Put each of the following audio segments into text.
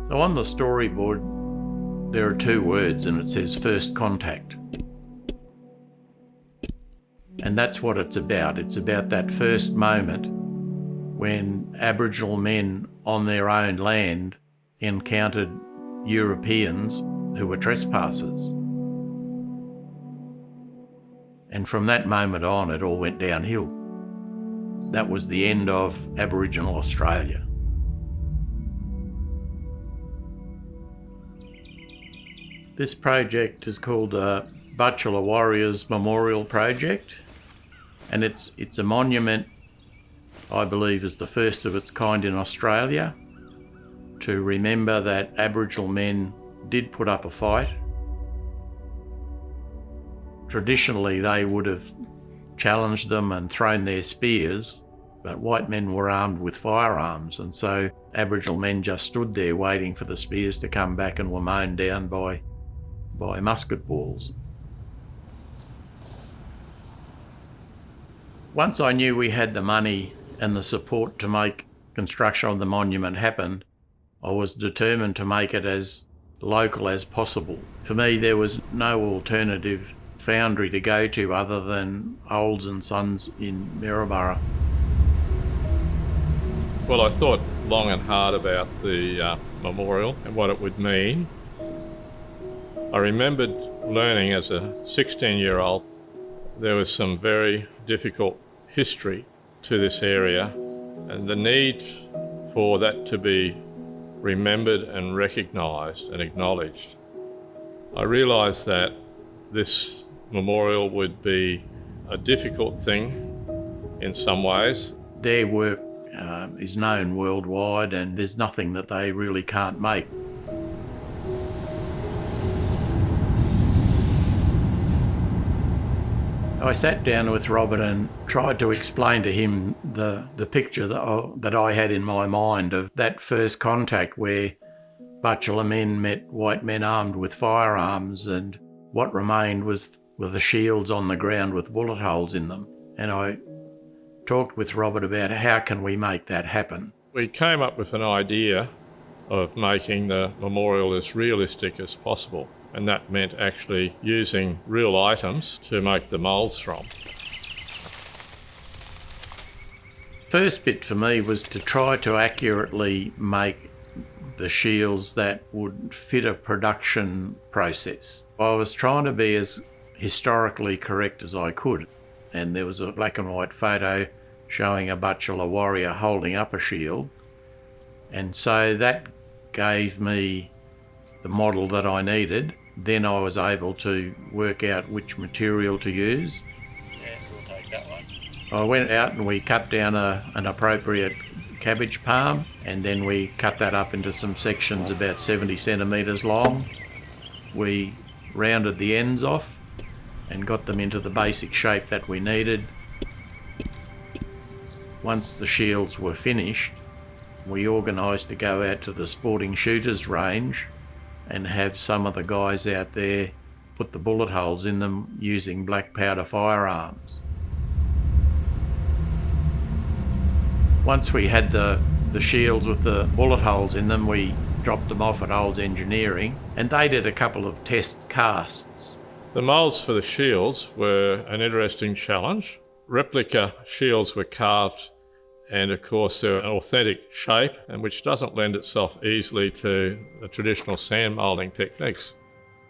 So on the storyboard, there are two words and it says first contact. And that's what it's about. It's about that first moment when Aboriginal men on their own land encountered Europeans who were trespassers. And from that moment on, it all went downhill. That was the end of Aboriginal Australia. This project is called Butchulla Warriors Memorial Project, and it's a monument, I believe, is the first of its kind in Australia, to remember that Aboriginal men did put up a fight. Traditionally, they would have challenged them and thrown their spears, but white men were armed with firearms, and so Aboriginal men just stood there waiting for the spears to come back and were mown down by musket balls. Once I knew we had the money and the support to make construction of the monument happen, I was determined to make it as local as possible. For me, there was no alternative foundry to go to other than Olds and Sons in Maryborough. Well, I thought long and hard about the memorial and what it would mean. I remembered learning as a 16-year-old there was some very difficult history to this area, and the need for that to be remembered and recognised and acknowledged. I realised that this memorial would be a difficult thing in some ways. Their work is known worldwide, and there's nothing that they really can't make. I sat down with Robert and tried to explain to him the picture that I had in my mind of that first contact where Butchulla men met white men armed with firearms, and what remained were the shields on the ground with bullet holes in them. And I talked with Robert about how can we make that happen. We came up with an idea of making the memorial as realistic as possible, and that meant actually using real items to make the moulds from. First bit for me was to try to accurately make the shields that would fit a production process. I was trying to be as historically correct as I could, and there was a black and white photo showing a Butchulla warrior holding up a shield, and so that gave me the model that I needed. Then I was able to work out which material to use. Yeah, we'll take that one. I went out and we cut down an appropriate cabbage palm, and then we cut that up into some sections about 70 centimetres long. We rounded the ends off and got them into the basic shape that we needed. Once the shields were finished, we organised to go out to the sporting shooters range and have some of the guys out there put the bullet holes in them using black powder firearms. Once we had the shields with the bullet holes in them, we dropped them off at Olds Engineering, and they did a couple of test casts. The moulds for the shields were an interesting challenge. Replica shields were carved, and of course they're an authentic shape, and which doesn't lend itself easily to the traditional sand moulding techniques.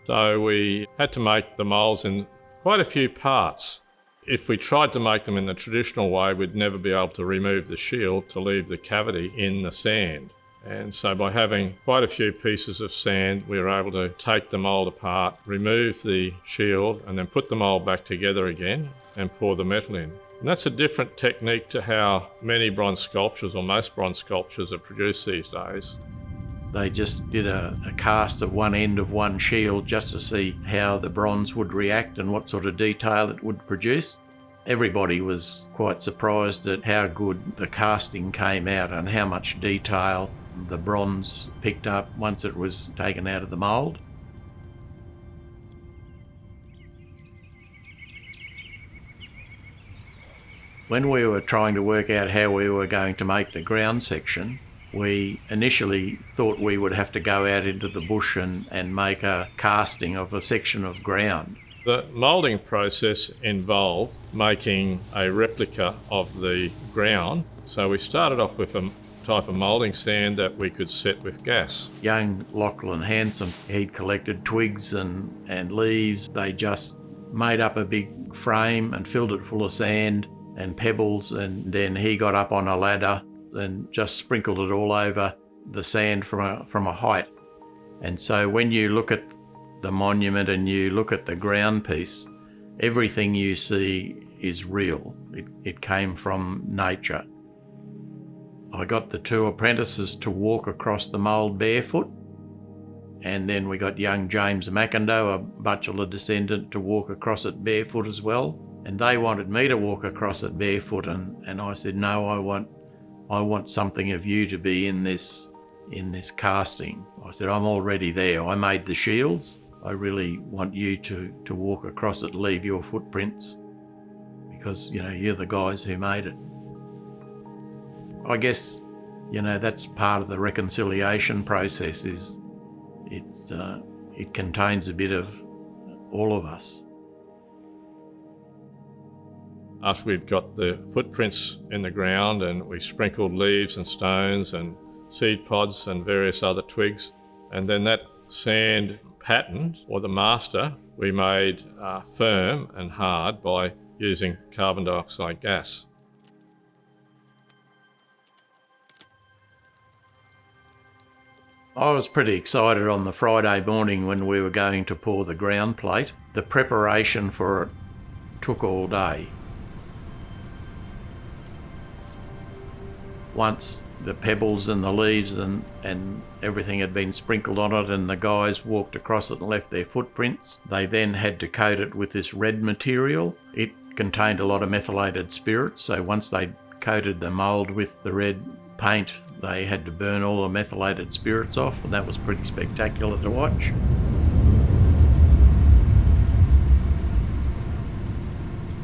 So we had to make the moulds in quite a few parts. If we tried to make them in the traditional way, we'd never be able to remove the shield to leave the cavity in the sand. And so by having quite a few pieces of sand, we were able to take the mould apart, remove the shield, and then put the mould back together again and pour the metal in. And that's a different technique to how many bronze sculptures, or most bronze sculptures, are produced these days. They just did a cast of one end of one shield just to see how the bronze would react and what sort of detail it would produce. Everybody was quite surprised at how good the casting came out and how much detail the bronze picked up once it was taken out of the mould. When we were trying to work out how we were going to make the ground section, we initially thought we would have to go out into the bush and make a casting of a section of ground. The moulding process involved making a replica of the ground. So we started off with a type of moulding sand that we could set with gas. Young Lachlan Hanson, he'd collected twigs and leaves. They just made up a big frame and filled it full of sand and pebbles, and then he got up on a ladder and just sprinkled it all over the sand from a height. And so when you look at the monument and you look at the ground piece, everything you see is real. It came from nature. I got the two apprentices to walk across the mould barefoot, and then we got young James McIndoe, a Butchulla descendant, to walk across it barefoot as well. And they wanted me to walk across it barefoot, and I said, no, I want something of you to be in this casting. I said, I'm already there. I made the shields. I really want you to walk across it, leave your footprints, because, you're the guys who made it. I guess, that's part of the reconciliation process. It contains a bit of all of us. After we'd got the footprints in the ground and we sprinkled leaves and stones and seed pods and various other twigs, and then that sand pattern, or the master, we made firm and hard by using carbon dioxide gas. I was pretty excited on the Friday morning when we were going to pour the ground plate. The preparation for it took all day. Once the pebbles and the leaves and everything had been sprinkled on it and the guys walked across it and left their footprints, they then had to coat it with this red material. It contained a lot of methylated spirits, so once they coated the mould with the red paint, they had to burn all the methylated spirits off, and that was pretty spectacular to watch.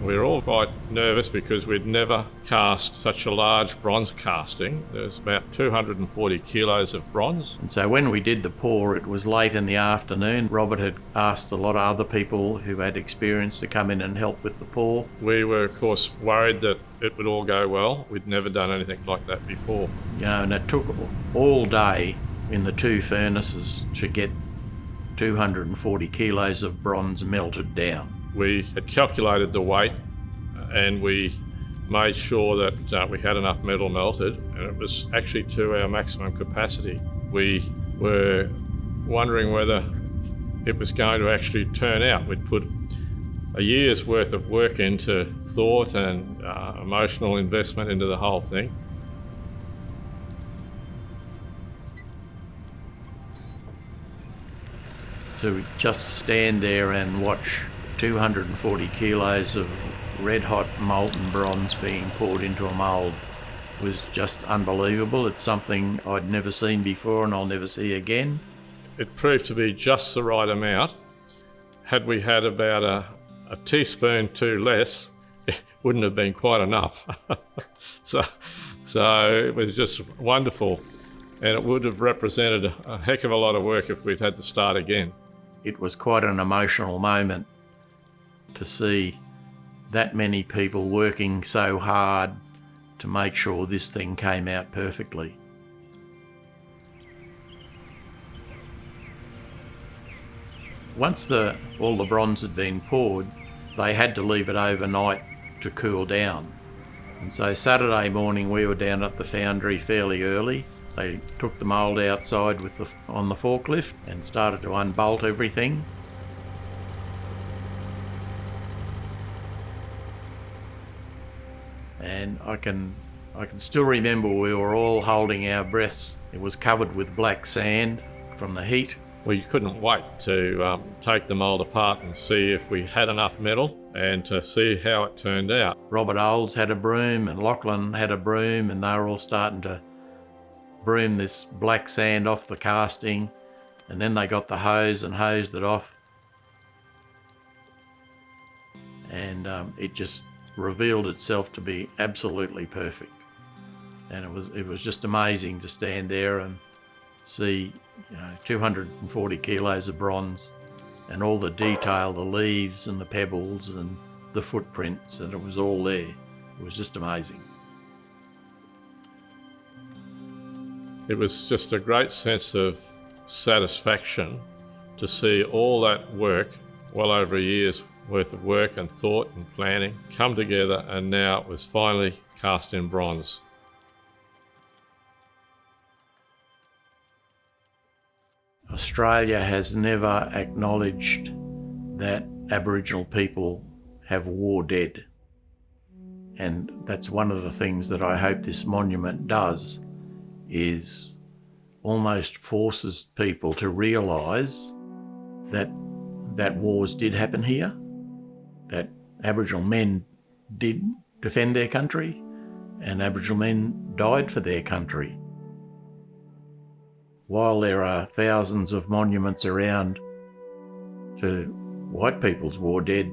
We were all quite nervous because we'd never cast such a large bronze casting. There's about 240 kilos of bronze. And so when we did the pour, it was late in the afternoon. Robert had asked a lot of other people who had experience to come in and help with the pour. We were, of course, worried that it would all go well. We'd never done anything like that before. And it took all day in the two furnaces to get 240 kilos of bronze melted down. We had calculated the weight and we made sure that we had enough metal melted, and it was actually to our maximum capacity. We were wondering whether it was going to actually turn out. We'd put a year's worth of work into thought and emotional investment into the whole thing. To just stand there and watch 240 kilos of red hot molten bronze being poured into a mould was just unbelievable. It's something I'd never seen before and I'll never see again. It proved to be just the right amount. Had we had about a teaspoon too less, it wouldn't have been quite enough. So it was just wonderful, and it would have represented a heck of a lot of work if we'd had to start again. It was quite an emotional moment to see that many people working so hard to make sure this thing came out perfectly. Once all the bronze had been poured, they had to leave it overnight to cool down. And so Saturday morning we were down at the foundry fairly early. They took the mould outside on the forklift and started to unbolt everything. And I can still remember we were all holding our breaths. It was covered with black sand from the heat. We couldn't wait to take the mould apart and see if we had enough metal and to see how it turned out. Robert Olds had a broom and Lachlan had a broom, and they were all starting to broom this black sand off the casting, and then they got the hose and hosed it off, and it just revealed itself to be absolutely perfect. And it was just amazing to stand there and see 240 kilos of bronze and all the detail, the leaves and the pebbles and the footprints, and it was all there. It was just amazing. It was just a great sense of satisfaction to see all that work, well over a year's worth of work and thought and planning, come together, and now it was finally cast in bronze. Australia has never acknowledged that Aboriginal people have war dead. And that's one of the things that I hope this monument does, is almost forces people to realise that wars did happen here, that Aboriginal men did defend their country, and Aboriginal men died for their country. While there are thousands of monuments around to white people's war dead,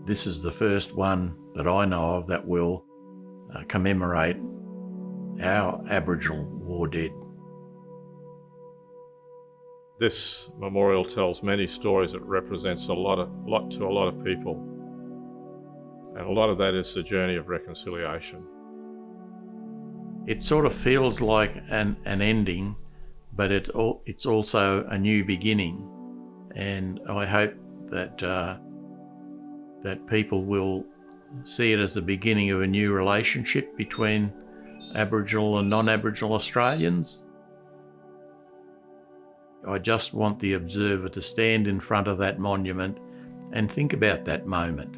this is the first one that I know of that will commemorate our Aboriginal war dead. This memorial tells many stories. It represents a lot to a lot of people. And a lot of that is the journey of reconciliation. It sort of feels like an ending, but it's also a new beginning. And I hope that that people will see it as the beginning of a new relationship between Aboriginal and non-Aboriginal Australians. I just want the observer to stand in front of that monument and think about that moment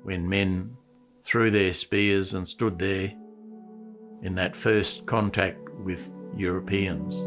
when men threw their spears and stood there in that first contact with Europeans.